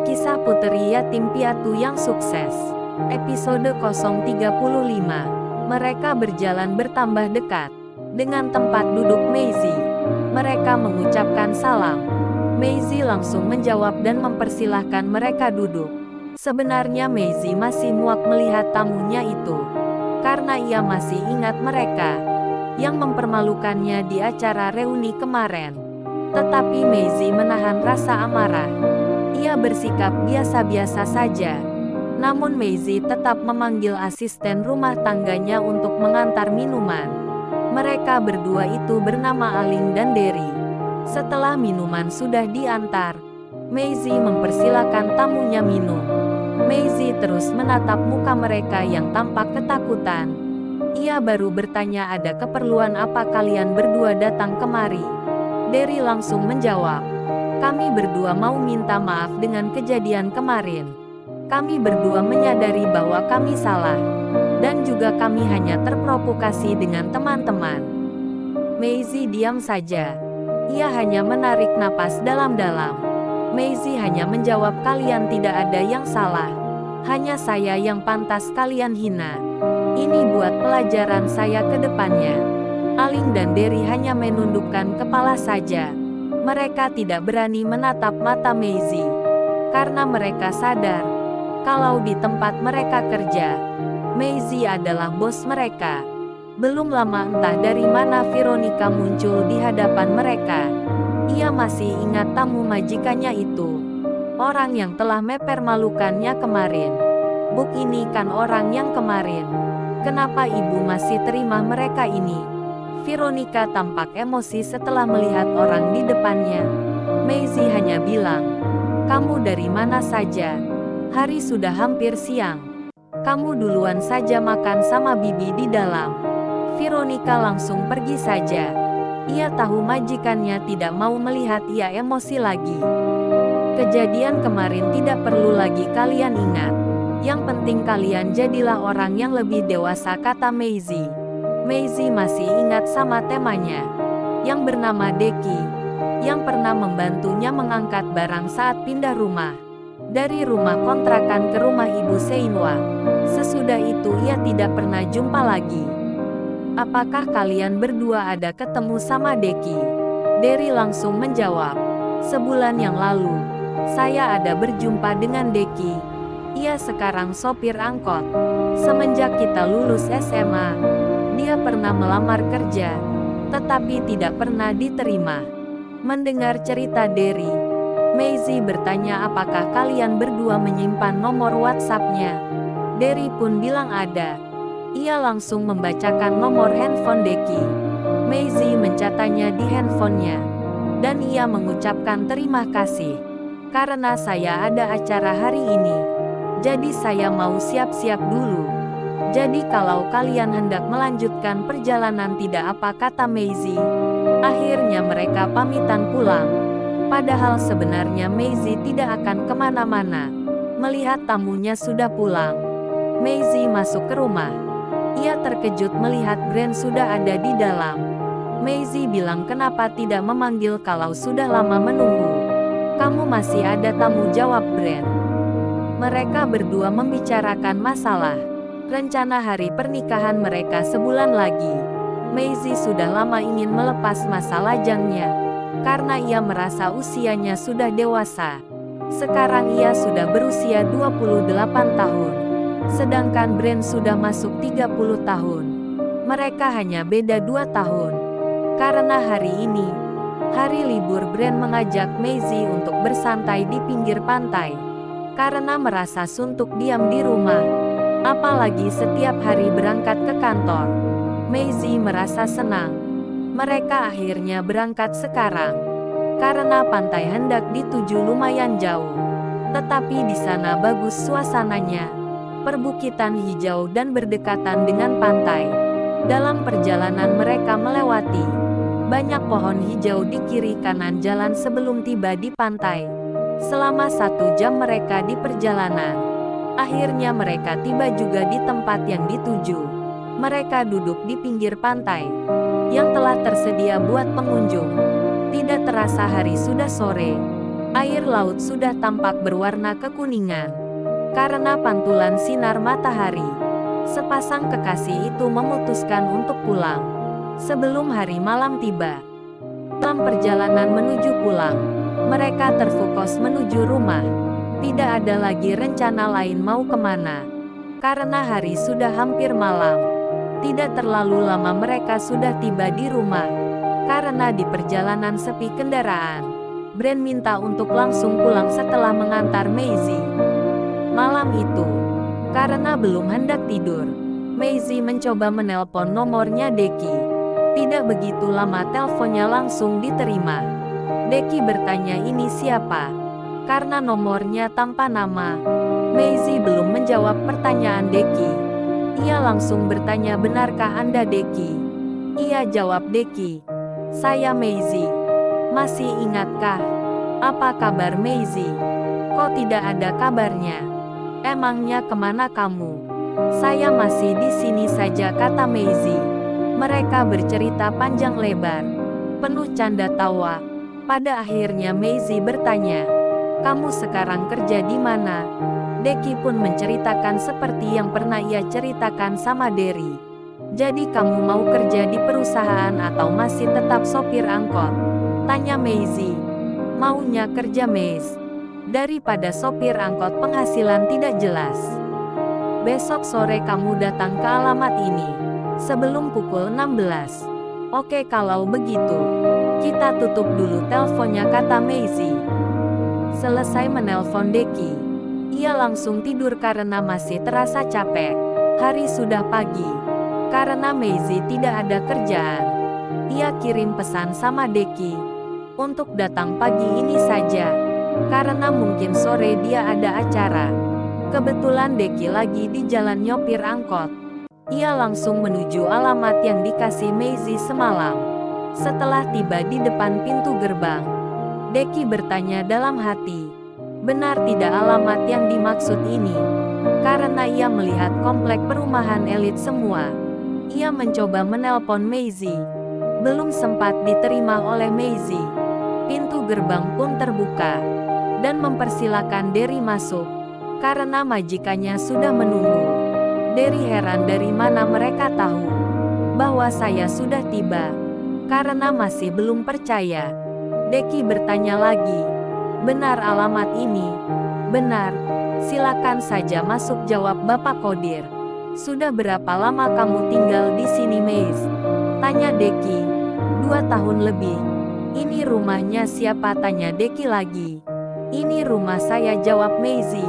Kisah Puteri Yatim Piatu yang Sukses. Episode 035. Mereka berjalan bertambah dekat dengan tempat duduk Maisie. Mereka mengucapkan salam. Maisie langsung menjawab dan mempersilahkan mereka duduk. Sebenarnya Maisie masih muak melihat tamunya itu, karena ia masih ingat mereka yang mempermalukannya di acara reuni kemarin. Tetapi Maisie menahan rasa amarah. Ia bersikap biasa-biasa saja. Namun Maisie tetap memanggil asisten rumah tangganya untuk mengantar minuman. Mereka berdua itu bernama Aling dan Derry. Setelah minuman sudah diantar, Maisie mempersilakan tamunya minum. Maisie terus menatap muka mereka yang tampak ketakutan. Ia baru bertanya, ada keperluan apa kalian berdua datang kemari? Derry langsung menjawab, kami berdua mau minta maaf dengan kejadian kemarin. Kami berdua menyadari bahwa kami salah, dan juga kami hanya terprovokasi dengan teman-teman. Maisie diam saja. Ia hanya menarik napas dalam-dalam. Maisie hanya menjawab, kalian tidak ada yang salah. Hanya saya yang pantas kalian hina. Ini buat pelajaran saya ke depannya. Aling dan Derry hanya menundukkan kepala saja. Mereka tidak berani menatap mata Maisie, karena mereka sadar kalau di tempat mereka kerja, Maisie adalah bos mereka. Belum lama entah dari mana Veronica muncul di hadapan mereka. Ia masih ingat tamu majikannya itu, orang yang telah mempermalukannya kemarin. Buk, ini kan orang yang kemarin. Kenapa ibu masih terima mereka ini? Veronica tampak emosi setelah melihat orang di depannya. Maisie hanya bilang, kamu dari mana saja? Hari sudah hampir siang. Kamu duluan saja makan sama bibi di dalam. Veronica langsung pergi saja. Ia tahu majikannya tidak mau melihat ia emosi lagi. Kejadian kemarin tidak perlu lagi kalian ingat. Yang penting kalian jadilah orang yang lebih dewasa, kata Maisie. Maisie masih ingat sama temanya, yang bernama Deki, yang pernah membantunya mengangkat barang saat pindah rumah dari rumah kontrakan ke rumah Ibu Seinwa. Sesudah itu ia tidak pernah jumpa lagi. Apakah kalian berdua ada ketemu sama Deki? Derry langsung menjawab, sebulan yang lalu, saya ada berjumpa dengan Deki. Ia sekarang sopir angkot. Semenjak kita lulus SMA, dia pernah melamar kerja, tetapi tidak pernah diterima. Mendengar cerita Derry, Maisie bertanya, apakah kalian berdua menyimpan nomor WhatsApp-nya? Derry pun bilang ada. Ia langsung membacakan nomor handphone Deki. Maisie mencatatnya di handphonenya, dan ia mengucapkan terima kasih. Karena saya ada acara hari ini, jadi saya mau siap-siap dulu. Jadi kalau kalian hendak melanjutkan perjalanan tidak apa, kata Maisie. Akhirnya mereka pamitan pulang. Padahal sebenarnya Maisie tidak akan kemana-mana. Melihat tamunya sudah pulang, Maisie masuk ke rumah. Ia terkejut melihat Brand sudah ada di dalam. Maisie bilang, kenapa tidak memanggil kalau sudah lama menunggu? Kamu masih ada tamu, jawab Brand. Mereka berdua membicarakan masalah rencana hari pernikahan mereka sebulan lagi. Maisie sudah lama ingin melepas masa lajangnya, karena ia merasa usianya sudah dewasa. Sekarang ia sudah berusia 28 tahun, sedangkan Brand sudah masuk 30 tahun. Mereka hanya beda 2 tahun. Karena hari ini, hari libur, Brand mengajak Maisie untuk bersantai di pinggir pantai, karena merasa suntuk diam di rumah. Apalagi setiap hari berangkat ke kantor. Maisie merasa senang. Mereka akhirnya berangkat sekarang, karena pantai hendak dituju lumayan jauh. Tetapi di sana bagus suasananya. Perbukitan hijau dan berdekatan dengan pantai. Dalam perjalanan mereka melewati banyak pohon hijau di kiri kanan jalan sebelum tiba di pantai. Selama 1 jam mereka di perjalanan, akhirnya mereka tiba juga di tempat yang dituju. Mereka duduk di pinggir pantai yang telah tersedia buat pengunjung. Tidak terasa hari sudah sore. Air laut sudah tampak berwarna kekuningan karena pantulan sinar matahari. Sepasang kekasih itu memutuskan untuk pulang sebelum hari malam tiba. Dalam perjalanan menuju pulang, mereka terfokus menuju rumah. Tidak ada lagi rencana lain mau kemana, karena hari sudah hampir malam. Tidak terlalu lama mereka sudah tiba di rumah. Karena di perjalanan sepi kendaraan, Brand minta untuk langsung pulang setelah mengantar Maisie. Malam itu, karena belum hendak tidur, Maisie mencoba menelpon nomornya Deki. Tidak begitu lama teleponnya langsung diterima. Deki bertanya ini siapa? Karena nomornya tanpa nama, Maisie belum menjawab pertanyaan Deki. Ia langsung bertanya benarkah Anda Deki? Ia jawab Deki. Saya Maisie. Masih ingatkah? Apa kabar Maisie? Kok tidak ada kabarnya? Emangnya kemana kamu? Saya masih di sini saja kata Maisie. Mereka bercerita panjang lebar, penuh canda tawa. Pada akhirnya Maisie bertanya, kamu sekarang kerja di mana? Deki pun menceritakan seperti yang pernah ia ceritakan sama Derry. Jadi kamu mau kerja di perusahaan atau masih tetap sopir angkot? Tanya Maisie. Maunya kerja Maze. Daripada sopir angkot penghasilan tidak jelas. Besok sore kamu datang ke alamat ini sebelum pukul 16. Oke kalau begitu, kita tutup dulu teleponnya kata Maisie. Selesai menelpon Deki, ia langsung tidur karena masih terasa capek. Hari sudah pagi. Karena Maisie tidak ada kerjaan, ia kirim pesan sama Deki untuk datang pagi ini saja, karena mungkin sore dia ada acara. Kebetulan Deki lagi di jalan nyopir angkot. Ia langsung menuju alamat yang dikasih Maisie semalam. Setelah tiba di depan pintu gerbang, Deki bertanya dalam hati, benar tidak alamat yang dimaksud ini? Karena ia melihat komplek perumahan elit semua. Ia mencoba menelpon Maisie. Belum sempat diterima oleh Maisie. Pintu gerbang pun terbuka dan mempersilakan Derry masuk. Karena majikannya sudah menunggu. Derry heran dari mana mereka tahu bahwa saya sudah tiba. Karena masih belum percaya, Deki bertanya lagi, benar alamat ini? Benar, silakan saja masuk jawab Bapak Kodir. Sudah berapa lama kamu tinggal di sini Maze? Tanya Deki. 2 tahun lebih. Ini rumahnya siapa? Tanya Deki lagi. Ini rumah saya jawab Maisie.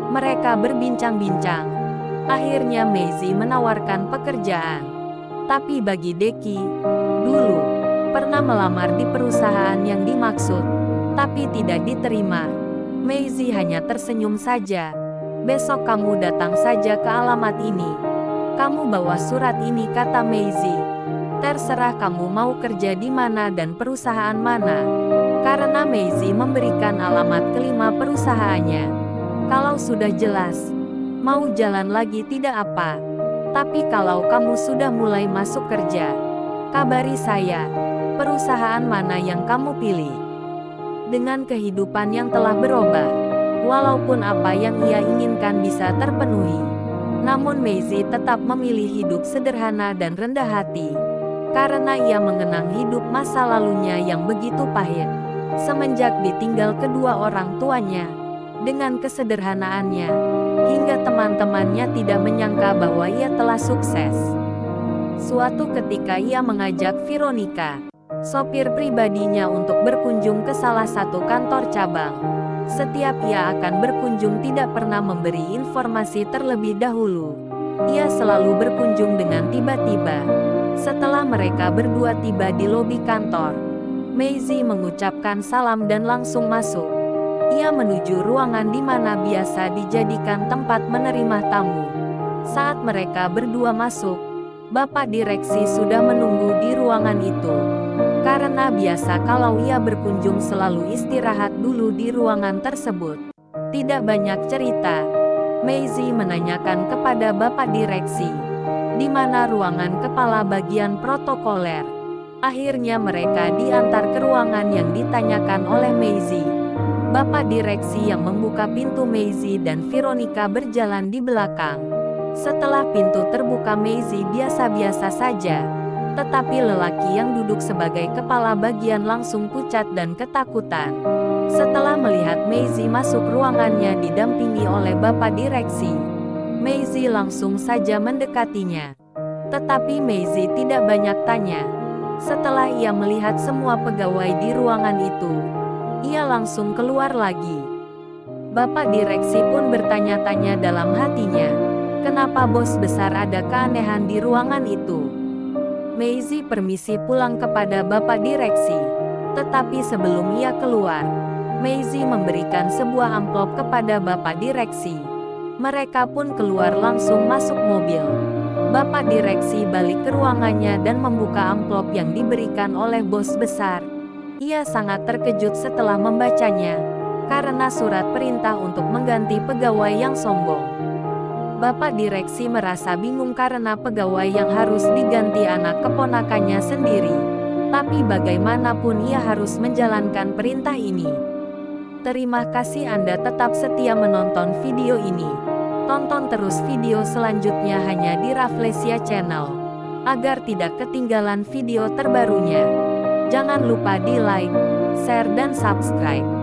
Mereka berbincang-bincang. Akhirnya Maisie menawarkan pekerjaan. Tapi bagi Deki, dulu pernah melamar di perusahaan yang dimaksud, tapi tidak diterima. Maisie hanya tersenyum saja. Besok kamu datang saja ke alamat ini. Kamu bawa surat ini kata Maisie. Terserah kamu mau kerja di mana dan perusahaan mana. Karena Maisie memberikan alamat kelima perusahaannya. Kalau sudah jelas, mau jalan lagi tidak apa. Tapi kalau kamu sudah mulai masuk kerja, kabari saya. Perusahaan mana yang kamu pilih? Dengan kehidupan yang telah berubah, walaupun apa yang ia inginkan bisa terpenuhi, namun Maisie tetap memilih hidup sederhana dan rendah hati. Karena ia mengenang hidup masa lalunya yang begitu pahit. Semenjak ditinggal kedua orang tuanya, dengan kesederhanaannya, hingga teman-temannya tidak menyangka bahwa ia telah sukses. Suatu ketika ia mengajak Veronica, sopir pribadinya untuk berkunjung ke salah satu kantor cabang. Setiap ia akan berkunjung tidak pernah memberi informasi terlebih dahulu. Ia selalu berkunjung dengan tiba-tiba. Setelah mereka berdua tiba di lobi kantor, Maisie mengucapkan salam dan langsung masuk. Ia menuju ruangan di mana biasa dijadikan tempat menerima tamu. Saat mereka berdua masuk, Bapak direksi sudah menunggu di ruangan itu. Karena biasa kalau ia berkunjung selalu istirahat dulu di ruangan tersebut. Tidak banyak cerita, Maisie menanyakan kepada Bapak direksi, di mana ruangan kepala bagian protokoler. Akhirnya mereka diantar ke ruangan yang ditanyakan oleh Maisie. Bapak direksi yang membuka pintu Maisie dan Veronica berjalan di belakang. Setelah pintu terbuka, Maisie biasa-biasa saja. Tetapi lelaki yang duduk sebagai kepala bagian langsung pucat dan ketakutan. Setelah melihat Maisie masuk ruangannya didampingi oleh Bapak direksi, Maisie langsung saja mendekatinya. Tetapi Maisie tidak banyak tanya. Setelah ia melihat semua pegawai di ruangan itu, ia langsung keluar lagi. Bapak direksi pun bertanya-tanya dalam hatinya, kenapa bos besar ada keanehan di ruangan itu. Maisie permisi pulang kepada Bapak direksi. Tetapi sebelum ia keluar, Maisie memberikan sebuah amplop kepada Bapak direksi. Mereka pun keluar langsung masuk mobil. Bapak direksi balik ke ruangannya dan membuka amplop yang diberikan oleh bos besar. Ia sangat terkejut setelah membacanya, karena surat perintah untuk mengganti pegawai yang sombong. Bapak direksi merasa bingung karena pegawai yang harus diganti anak keponakannya sendiri. Tapi bagaimanapun ia harus menjalankan perintah ini. Terima kasih Anda tetap setia menonton video ini. Tonton terus video selanjutnya hanya di Rafflesia Channel, agar tidak ketinggalan video terbarunya. Jangan lupa di like, share dan subscribe.